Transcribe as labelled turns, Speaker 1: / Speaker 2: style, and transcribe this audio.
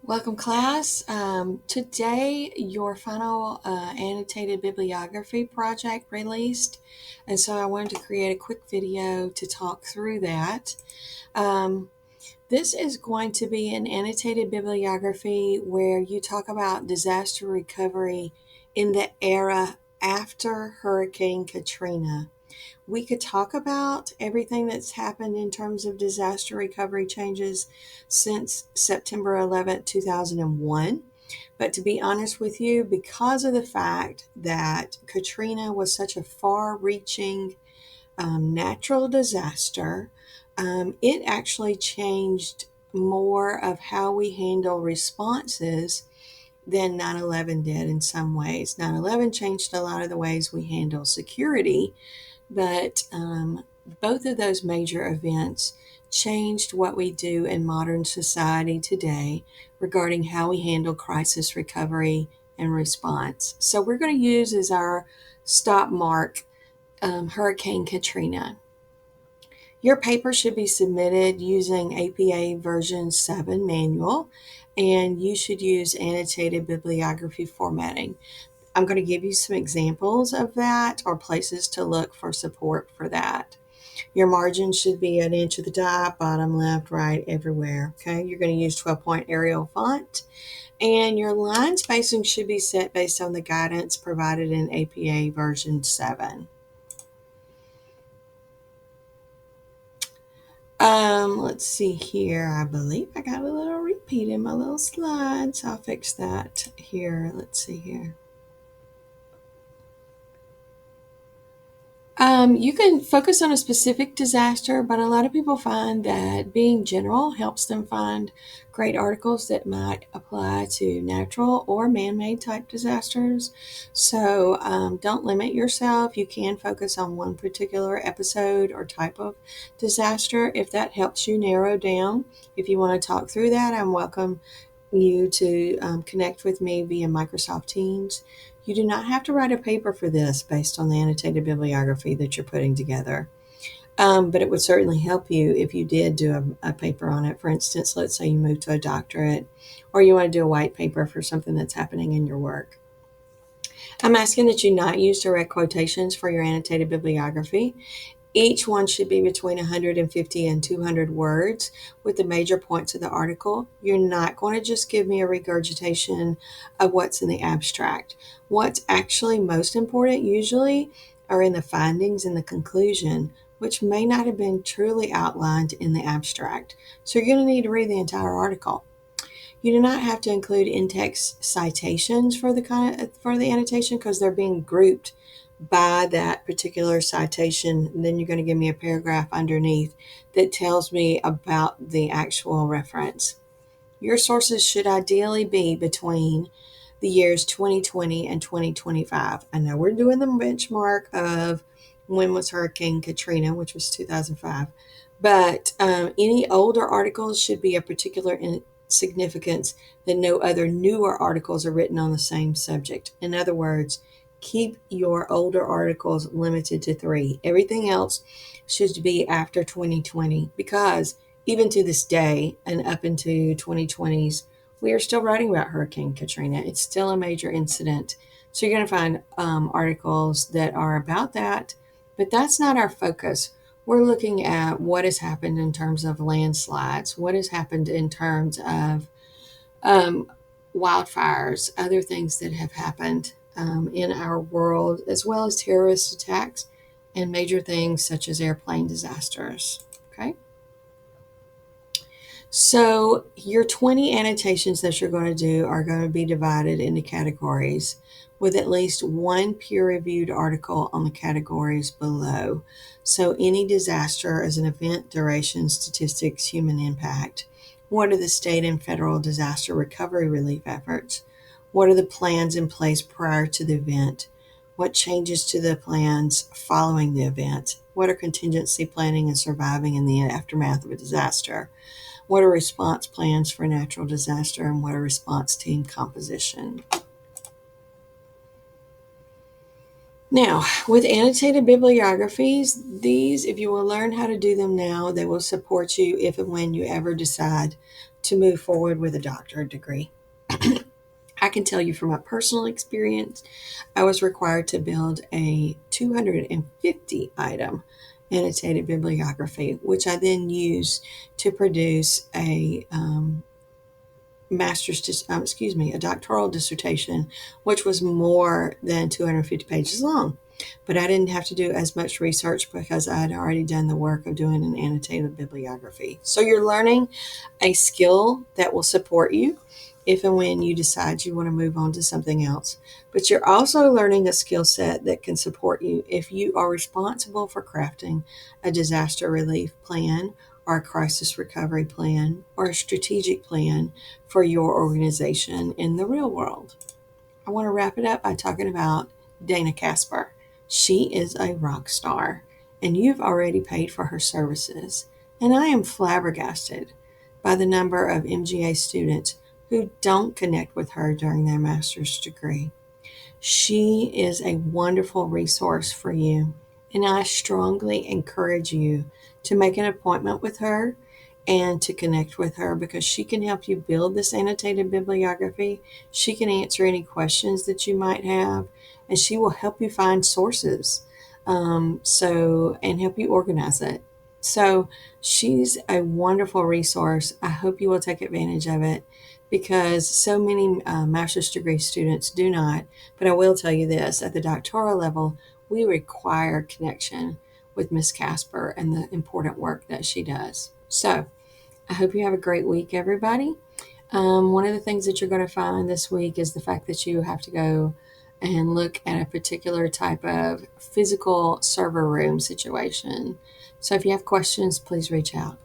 Speaker 1: Welcome, class. Today, your final annotated bibliography project released, and so I wanted to create a quick video to talk through that. Um, this is going to be an annotated bibliography where you talk about disaster recovery in the era after Hurricane Katrina. We could talk about everything that's happened in terms of disaster recovery changes since September 11th, 2001. But to be honest with you, because of the fact that Katrina was such a far reaching natural disaster, it actually changed more of how we handle responses than 9/11 did in some ways. 9/11 changed a lot of the ways we handle security, but both of those major events changed what we do in modern society today regarding how we handle crisis recovery and response. So we're going to use as our stop mark Hurricane Katrina. Your paper should be submitted using APA version 7 manual, and you should use annotated bibliography formatting. I'm going to give you some examples of that or places to look for support for that. Your margin should be an inch at the top, bottom, left, right, everywhere. Okay, you're going to use 12-point Arial font, and your line spacing should be set based on the guidance provided in APA version 7. Let's see here. I believe I got a little repeat in my little slides. I'll fix that here. Let's see here. You can focus on a specific disaster, but a lot of people find that being general helps them find great articles that might apply to natural or man-made type disasters. So don't limit yourself. You can focus on one particular episode or type of disaster if that helps you narrow down. If you want to talk through that, I'm welcome you to connect with me via Microsoft Teams. You do not have to write a paper for this based on the annotated bibliography that you're putting together. But it would certainly help you if you did do a paper on it. For instance, let's say you move to a doctorate or you want to do a white paper for something that's happening in your work. I'm asking that you not use direct quotations for your annotated bibliography. Each one should be between 150 and 200 words with the major points of the article. You're not going to just give me a regurgitation of what's in the abstract. What's actually most important usually are in the findings and the conclusion, which may not have been truly outlined in the abstract. So you're going to need to read the entire article. You do not have to include in-text citations for the annotation because they're being grouped by that particular citation. And then you're going to give me a paragraph underneath that tells me about the actual reference. Your sources should ideally be between the years 2020 and 2025. I know we're doing the benchmark of when was Hurricane Katrina, which was 2005, but any older articles should be of particular significance that no other newer articles are written on the same subject. In other words, keep your older articles limited to 3. Everything else should be after 2020 because even to this day and up into 2020s, we are still writing about Hurricane Katrina. It's still a major incident. So you're going to find articles that are about that, but that's not our focus. We're looking at what has happened in terms of landslides, what has happened in terms of um, wildfires, other things that have happened in our world, as well as terrorist attacks and major things such as airplane disasters. Okay. So your 20 annotations that you're going to do are going to be divided into categories with at least one peer-reviewed article on the categories below. So any disaster as an event, duration, statistics, human impact. What are the state and federal disaster recovery relief efforts? What are the plans in place prior to the event? What changes to the plans following the event? What are contingency planning and surviving in the aftermath of a disaster? What are response plans for natural disaster, and what are response team composition? Now, with annotated bibliographies, these, if you will learn how to do them now, they will support you if and when you ever decide to move forward with a doctorate degree. I can tell you from my personal experience, I was required to build a 250 item annotated bibliography, which I then used to produce a doctoral dissertation, which was more than 250 pages long. But I didn't have to do as much research because I had already done the work of doing an annotated bibliography. So you're learning a skill that will support you if and when you decide you want to move on to something else. But you're also learning a skill set that can support you if you are responsible for crafting a disaster relief plan or a crisis recovery plan or a strategic plan for your organization in the real world. I want to wrap it up by talking about Dana Casper. She is a rock star, and you've already paid for her services. And I am flabbergasted by the number of MGA students who don't connect with her during their master's degree. She is a wonderful resource for you, and I strongly encourage you to make an appointment with her and to connect with her because she can help you build this annotated bibliography. She can answer any questions that you might have, and she will help you find sources and help you organize it. So she's a wonderful resource. I hope you will take advantage of it because so many master's degree students do not. But I will tell you this, at the doctoral level, we require connection with Miss Casper and the important work that she does. So I hope you have a great week, everybody. One of the things that you're going to find this week is the fact that you have to go and look at a particular type of physical server room situation. So if you have questions, please reach out.